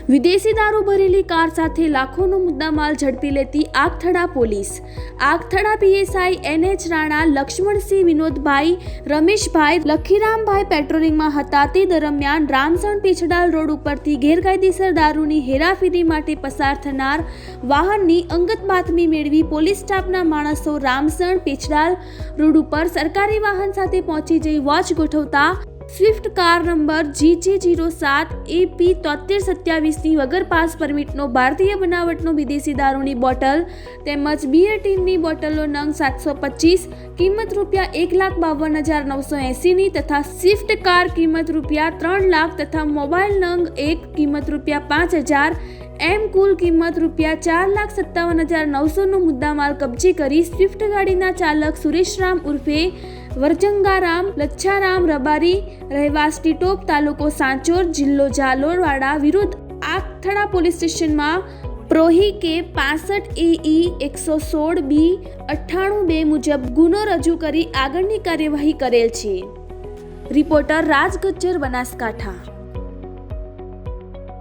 વિદેશી દારૂ ભરેલી કાર સાથે લાખોનો મુદ્દામાલ ઝડપી લેતી Agathada police. Agathada PSI NH Rana Lakshmansinh Vinodbhai Rameshbhai Lakhirambhai પેટ્રોલિંગમાં હતા તે દરમિયાન રામસણ પેછડાલ રોડ ઉપરથી ગેરકાયદેસર દારૂની હેરાફેરી માટે પસાર થનાર વાહનની અંગત બાતમી મેળવી પોલીસ સ્ટાફના માણસો રામસણ પેછડાલ રોડ ઉપર સરકારી વાહન સાથે પહોંચી જઈ વોચ ગોઠવતા Swift car number GJ07 AP 7327ની વગર પાસ પરમિટનો ભારતીય બનાવટનો વિદેશી દારૂની બોટલ તેમજ બિયર ટીનની બોટલો નંગ 725 કિંમત રૂપિયા 1,52,980ની તથા સ્વિફ્ટ કાર કિંમત રૂપિયા 3 લાખ તથા મોબાઈલ નંગ 1 કિંમત રૂપિયા 5,000 એમ કુલ કિંમત રૂપિયા 4,57,900નો મુદ્દામાલ કબજે કરી સ્વિફ્ટ ગાડીના ચાલક સુરેશરામ ઉર્ફે વરજંગારામ લચ્છારામ રબારી રહેવાસ ટીટોપ તાલુકો સાંચોર જિલ્લો ઝાલોરવાડા વિરુદ્ધ આગથડા પોલીસ સ્ટેશનમાં પ્રોહી કે 65 AE 116 B 98 2 મુજબ ગુનો રજૂ કરી આગળની કાર્યવાહી કરેલ છે. રિપોર્ટર રાજ ગજ્જર, બનાસકાંઠા.